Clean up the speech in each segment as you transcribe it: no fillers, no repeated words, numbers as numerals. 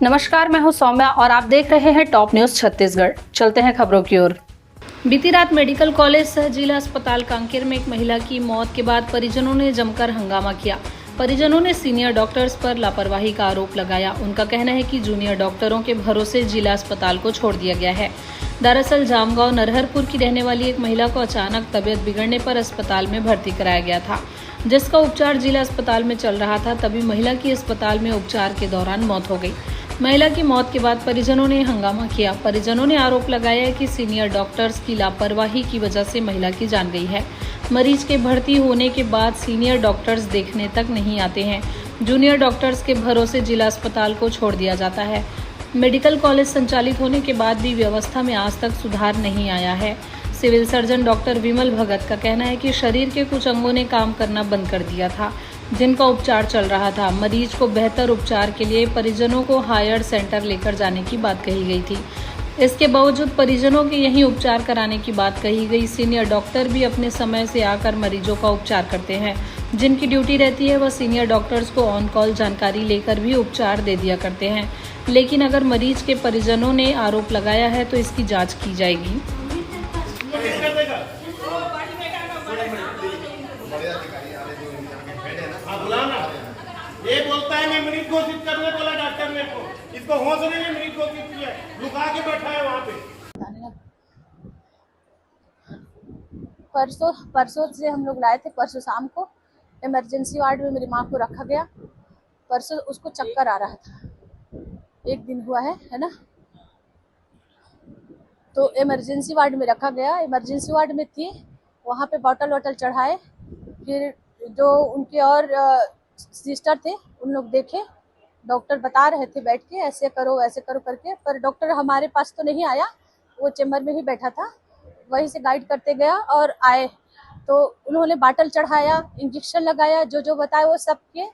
नमस्कार, मैं हूं सौम्या और आप देख रहे हैं टॉप न्यूज छत्तीसगढ़। चलते हैं खबरों की ओर। बीती रात मेडिकल कॉलेज सह जिला अस्पताल कांकेर में एक महिला की मौत के बाद परिजनों ने जमकर हंगामा किया। परिजनों ने सीनियर डॉक्टर्स पर लापरवाही का आरोप लगाया। उनका कहना है कि जूनियर डॉक्टरों के भरोसे जिला अस्पताल को छोड़ दिया गया है। दरअसल जामगांव नरहरपुर की रहने वाली एक महिला को अचानक तबीयत बिगड़ने पर अस्पताल में भर्ती कराया गया था, जिसका उपचार जिला अस्पताल में चल रहा था। तभी महिला की अस्पताल में उपचार के दौरान मौत हो गई। महिला की मौत के बाद परिजनों ने हंगामा किया। परिजनों ने आरोप लगाया है कि सीनियर डॉक्टर्स की लापरवाही की वजह से महिला की जान गई है। मरीज के भर्ती होने के बाद सीनियर डॉक्टर्स देखने तक नहीं आते हैं। जूनियर डॉक्टर्स के भरोसे जिला अस्पताल को छोड़ दिया जाता है। मेडिकल कॉलेज संचालित होने के बाद भी व्यवस्था में आज तक सुधार नहीं आया है। सिविल सर्जन डॉक्टर विमल भगत का कहना है कि शरीर के कुछ अंगों ने काम करना बंद कर दिया था, जिनका उपचार चल रहा था। मरीज को बेहतर उपचार के लिए परिजनों को हायर सेंटर लेकर जाने की बात कही गई थी। इसके बावजूद परिजनों के यहीं उपचार कराने की बात कही गई। सीनियर डॉक्टर भी अपने समय से आकर मरीजों का उपचार करते हैं। जिनकी ड्यूटी रहती है वह सीनियर डॉक्टर्स को ऑन कॉल जानकारी लेकर भी उपचार दे दिया करते हैं। लेकिन अगर मरीज के परिजनों ने आरोप लगाया है तो इसकी जाँच की जाएगी। ये बोलता है मैं मरीज घोषित करने बोला डॉक्टर मेरे को, इसको होश नहीं है, मरीज घोषित किया है, लुका के बैठा है वहाँ पे। परसों से हम लोग लाए थे। परसों शाम को इमरजेंसी वार्ड में मेरी माँ को रखा गया। परसों उसको चक्कर आ रहा था, एक दिन हुआ है ना। तो इमरजेंसी वार्ड में रखा गया। इमरजेंसी वार्ड में थी, वहाँ पे बॉटल वॉटल चढ़ाए। फिर जो उनके और सिस्टर थे उन लोग देखे, डॉक्टर बता रहे थे बैठ के ऐसे करो वैसे करो करके, पर डॉक्टर हमारे पास तो नहीं आया, वो चेम्बर में ही बैठा था। वहीं से गाइड करते गया और आए तो उन्होंने बाटल चढ़ाया, इंजेक्शन लगाया, जो जो बताया वो सब के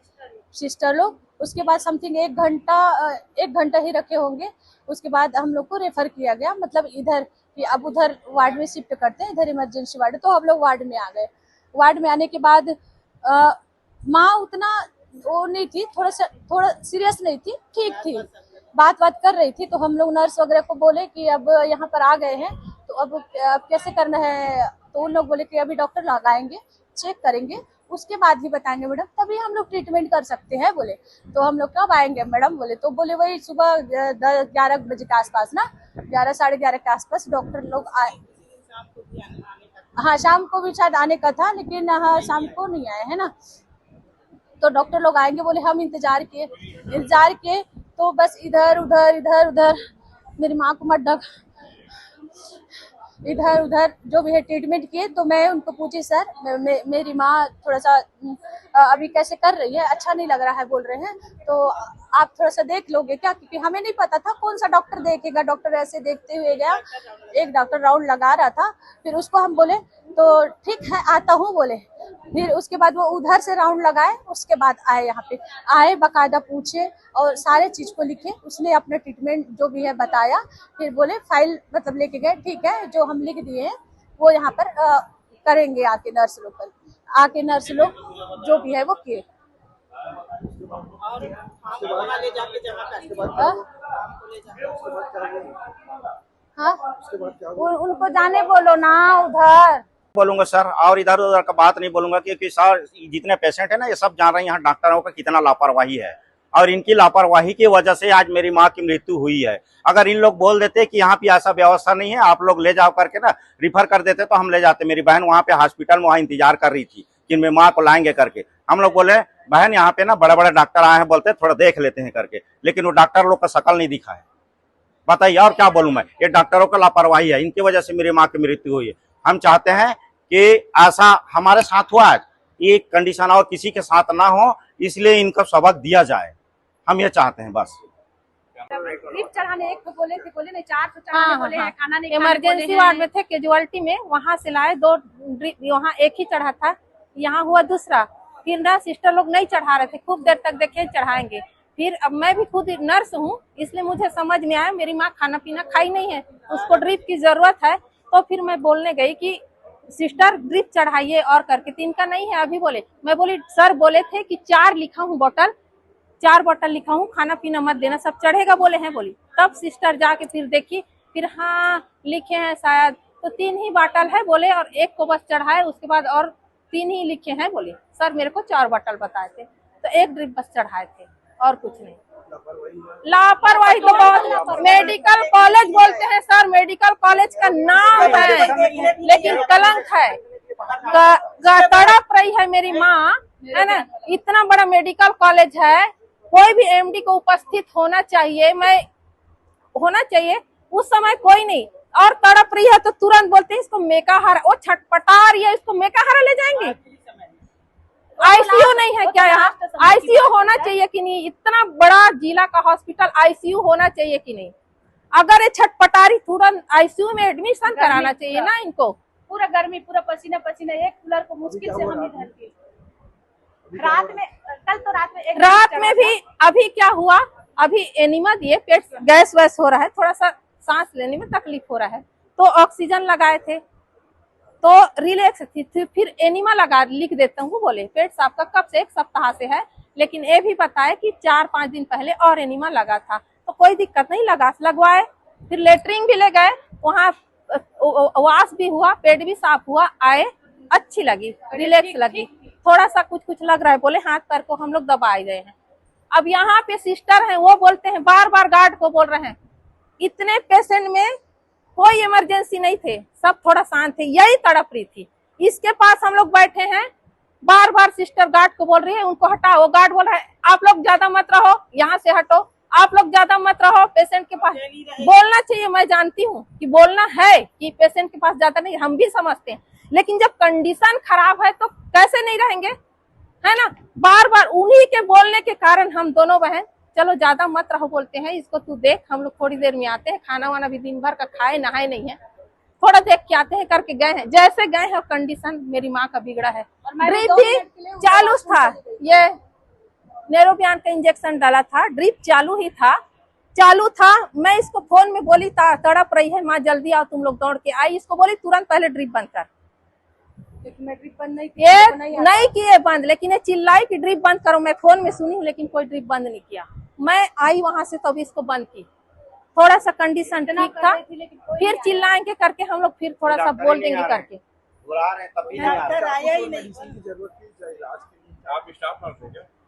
सिस्टर लोग। उसके बाद समथिंग एक घंटा ही रखे होंगे। उसके बाद हम लोग को रेफर किया गया, मतलब इधर कि अब उधर वार्ड में शिफ्ट करते हैं, इधर इमरजेंसी वार्ड। तो हम लोग वार्ड में आ गए। वार्ड में आने के बाद माँ उतना वो नहीं थी, थोड़ा सीरियस नहीं थी, ठीक थी, बात कर रही थी। तो हम लोग नर्स वगैरह को बोले कि अब यहाँ पर आ गए हैं तो अब कैसे करना है। तो उन लोग बोले कि अभी डॉक्टर लगाएंगे, चेक करेंगे, उसके बाद ही बताएंगे मैडम, तभी हम लोग ट्रीटमेंट कर सकते हैं बोले। तो हम लोग कब आएंगे मैडम बोले, तो बोले वही सुबह 11 बजे के आसपास ना, 11 साढ़े 11 के आसपास डॉक्टर लोग आए। हाँ, शाम को भी शायद आने का था, लेकिन हाँ शाम को नहीं आए है ना। तो डॉक्टर लोग आएंगे बोले। हम इंतजार किए तो बस इधर उधर मेरी माँ को मत इधर उधर जो भी है ट्रीटमेंट किए। तो मैं उनको पूछी, सर मेरी माँ थोड़ा सा अभी कैसे कर रही है, अच्छा नहीं लग रहा है बोल रहे हैं, तो आप थोड़ा सा देख लोगे क्या, क्योंकि हमें नहीं पता था कौन सा डॉक्टर देखेगा। डॉक्टर ऐसे देखते हुए गया, एक डॉक्टर राउंड लगा रहा था। फिर उसको हम बोले तो ठीक है आता हूँ बोले। फिर उसके बाद वो उधर से राउंड लगाए, उसके बाद आए, यहाँ पे आए, बाकायदा पूछे और सारे चीज को लिखे। उसने अपना ट्रीटमेंट जो भी है बताया। फिर बोले फाइल मतलब लेके गए, ठीक है जो हम लिख दिए हैं वो यहाँ पर करेंगे आके नर्स लोग जो भी है वो किए। हाँ, उनको जाने बोलो ना उधर बोलूंगा सर, और इधर उधर का बात नहीं बोलूंगा, क्योंकि सर जितने पेशेंट है ना ये सब जान रहे हैं यहाँ डॉक्टरों का कितना लापरवाही है, और इनकी लापरवाही की वजह से आज मेरी माँ की मृत्यु हुई है। अगर इन लोग बोल देते कि यहाँ पे ऐसा व्यवस्था नहीं है, आप लोग ले जाओ करके ना रिफर कर देते तो हम ले जाते। मेरी बहन वहाँ पे हॉस्पिटल में वहाँ इंतजार कर रही थी कि मेरी माँ को लाएंगे करके। हम लोग बोले बहन यहाँ पे ना बड़े बड़े डॉक्टर आए हैं, बोलते थोड़ा देख लेते हैं करके, लेकिन वो डॉक्टर लोग का शकल नहीं दिखा है। बताइए और क्या बोलूं मैं, ये डॉक्टरों का लापरवाही है, इनकी वजह से मेरी माँ की मृत्यु हुई है। हम चाहते हैं कि ऐसा हमारे साथ हुआ है, ये कंडीशन और किसी के साथ ना हो, इसलिए इनको सबक दिया जाए, हम ये चाहते हैं बस। ड्रिप चढ़ाने एक बोले नहीं, 4 तो चढ़ाने बोले हैं, खाना नहीं इमरजेंसी वार्ड में थे, कैजुअलिटी में, वहाँ से लाए 2 ड्रिप, वहाँ एक ही चढ़ा था, यहाँ हुआ दूसरा। फिर सिस्टर लोग नहीं चढ़ा रहे थे, खूब देर तक देखे चढ़ाएंगे। फिर अब मैं भी खुद नर्स हूँ, इसलिए मुझे समझ में आया मेरी माँ खाना पीना खाई नहीं है, उसको ड्रिप की जरूरत है। तो फिर मैं बोलने गई कि सिस्टर ड्रिप चढ़ाइए और करके, 3 का नहीं है अभी बोले। मैं बोली सर बोले थे कि 4 लिखा हूँ बोतल, 4 बोतल लिखा हूँ, खाना पीना मत देना, सब चढ़ेगा बोले हैं बोली। तब सिस्टर जाके फिर देखी, फिर हाँ लिखे हैं शायद, तो 3 ही बोतल है बोले, और 1 को बस चढ़ाए, उसके बाद और 3 ही लिखे हैं बोले। सर मेरे को 4 बोतल बताए थे, तो 1 ड्रिप बस चढ़ाए थे और कुछ नहीं। लापरवाही तो बहुत, मेडिकल कॉलेज बोलते हैं सर, मेडिकल कॉलेज का नाम है लेकिन कलंक है, तड़प रही है मेरी माँ, है ना। इतना बड़ा मेडिकल कॉलेज है, कोई भी एमडी को उपस्थित होना चाहिए, उस समय कोई नहीं, और तड़प रही है तो तुरंत बोलते हैं इसको मेकाहारा, वो छटपटा रही है, इसको मेकाहारा ले जाएंगे। आईसीयू नहीं है क्या यहाँ? आईसीयू होना चाहिए कि नहीं? इतना बड़ा जिला का हॉस्पिटल, आईसीयू होना चाहिए कि नहीं? अगर ये छटपटारी, तुरंत आईसीयू में एडमिशन कराना चाहिए ना इनको। पूरा गर्मी, पूरा पसीना पसीना, एक कूलर को मुश्किल से हम इधर के रात में, कल तो रात में भी अभी क्या हुआ, अभी एनिमा दिए, पेट गैस वैस हो रहा है, थोड़ा सा सांस लेने में तकलीफ हो रहा है, तो ऑक्सीजन लगाए थे तो रिलैक्स थी, फिर एनिमा लगा लिख देता हूँ बोले। पेट साफ का कब से 1 सप्ताह से है, लेकिन ये भी बताया कि 4-5 दिन पहले और एनिमा लगा था, तो कोई दिक्कत नहीं, लगवाए। फिर लेटरिन भी ले गए, वहाँ वाश भी हुआ, पेट भी साफ हुआ, आए, अच्छी लगी, रिलैक्स लगी, थोड़ा सा कुछ लग रहा है बोले, हाथ पैर को हम लोग दबाए गए हैं। अब यहाँ पे सिस्टर हैं, वो बोलते हैं, बार बार गार्ड को बोल रहे हैं, इतने पेशेंट में कोई इमरजेंसी नहीं थे, सब थोड़ा शांत थे, यही तड़प रही थी। इसके पास हम लोग बैठे हैं, बार बार सिस्टर गार्ड को बोल रही है उनको हटाओ, गार्ड बोल रहा है आप लोग ज्यादा मत रहो, यहाँ से हटो, आप लोग ज्यादा मत रहो, पेशेंट के पास बोलना चाहिए। मैं जानती हूँ कि बोलना है कि पेशेंट के पास ज्यादा नहीं, हम भी समझते हैं, लेकिन जब कंडीशन खराब है तो कैसे नहीं रहेंगे, है ना। बार बार उन्हीं के बोलने के कारण हम दोनों बहन, चलो ज्यादा मत रहो बोलते हैं, इसको तू देख, हम लोग थोड़ी देर में आते हैं, खाना वाना भी दिन भर का खाए नहाए नहीं है, थोड़ा देख के आते हैं करके गए हैं। जैसे गए हैं कंडीशन मेरी माँ का बिगड़ा है। ड्रिप भी चालू था, ये नेरोबियान का इंजेक्शन डाला था, ड्रिप चालू था। मैं इसको फोन में बोली था, तड़प रही है माँ, जल्दी आओ तुम लोग, दौड़ के आई, इसको बोली तुरंत पहले ड्रिप बंद कर, लेकिन मैं ड्रिप बंद नहीं किए बंद, लेकिन ये चिल्लाई कि ड्रिप बंद करो। मैं फोन में सुनी हूँ, लेकिन कोई ड्रिप बंद नहीं किया। मैं आई वहां से तब इसको बंद की, थोड़ा सा कंडीशन ठीक था, फिर चिल्लाएंगे करके हम लोग फिर थोड़ा सा बोल देंगे करके।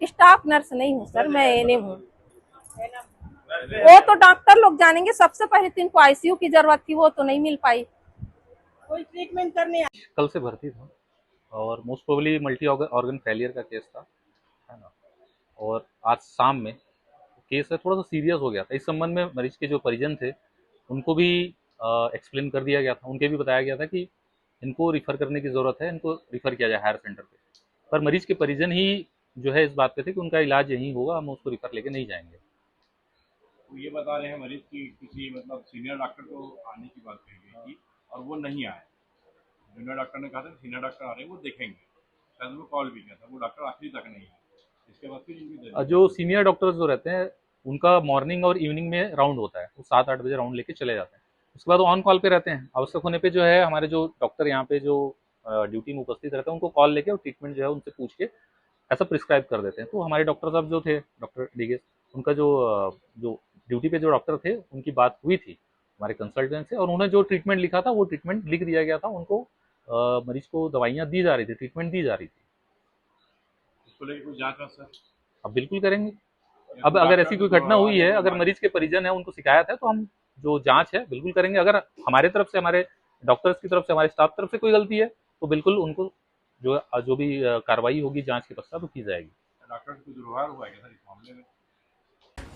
स्टाफ नर्स नहीं हूँ सर, मैं एएनएम हूँ। वो तो डॉक्टर लोग जानेंगे, सबसे पहले तो इनको आईसीयू की जरूरत थी, वो तो नहीं मिल पाई। कोई ट्रीटमेंट करने कल से भर्ती था और most probably multi organ failure का केस था, है ना। और आज शाम में केस है थोड़ा सा सीरियस हो गया था। इस संबंध में मरीज के जो परिजन थे उनको भी एक्सप्लेन कर दिया गया था, उनके भी बताया गया था कि इनको रिफ़र करने की ज़रूरत है, इनको रिफ़र किया जाए हायर सेंटर पे। पर मरीज के परिजन ही जो है इस बात पे थे कि उनका इलाज यहीं होगा, हम उसको रिफ़र लेके नहीं जाएंगे। तो ये बता रहे हैं मरीज की किसी मतलब सीनियर डॉक्टर को आने की बात कही गई थी और वो नहीं आए। जूनियर डॉक्टर ने कहा था सीनियर डॉक्टर आ रहे हैं, वो देखेंगे, शायद वो कॉल भी किया था, वो डॉक्टर आखिरी तक नहीं है। इसके बाद फिर जो सीनियर डॉक्टर्स जो रहते हैं उनका मॉर्निंग और इवनिंग में राउंड होता है, वो 7-8 बजे राउंड लेके चले जाते हैं। उसके बाद वो ऑन कॉल पे रहते हैं, आवश्यक होने पे जो है हमारे जो डॉक्टर यहाँ पे जो ड्यूटी में उपस्थित रहते हैं उनको कॉल लेके और ट्रीटमेंट जो है उनसे पूछ के ऐसा प्रिस्क्राइब कर देते हैं। तो हमारे डॉक्टर साहब जो थे, डॉक्टर डीगेस, उनका जो ड्यूटी पे जो डॉक्टर थे उनकी बात हुई थी हमारे कंसल्टेंट से, और उन्होंने जो ट्रीटमेंट लिखा था वो ट्रीटमेंट लिख दिया गया था उनको। मरीज को दवाइयाँ दी जा रही थी, ट्रीटमेंट दी जा रही थी। उसको लेके कोई जांच सर अब बिल्कुल करेंगे। अब अगर ऐसी कोई घटना हुई है, अगर मरीज के परिजन है उनको शिकायत है, तो हम जो जांच है बिल्कुल करेंगे। अगर हमारे तरफ से, हमारे डॉक्टर्स की तरफ से, हमारे स्टाफ तरफ से कोई गलती है तो बिल्कुल उनको जो भी कार्रवाई होगी जांच के पश्चात वो की जाएगी। डॉक्टर को दुर्व्यवहार हुआ है सर इस मामले में।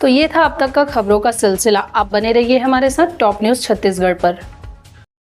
तो ये था अब तक का खबरों का सिलसिला। आप बने रहिए हमारे साथ टॉप न्यूज़ छत्तीसगढ़ पर।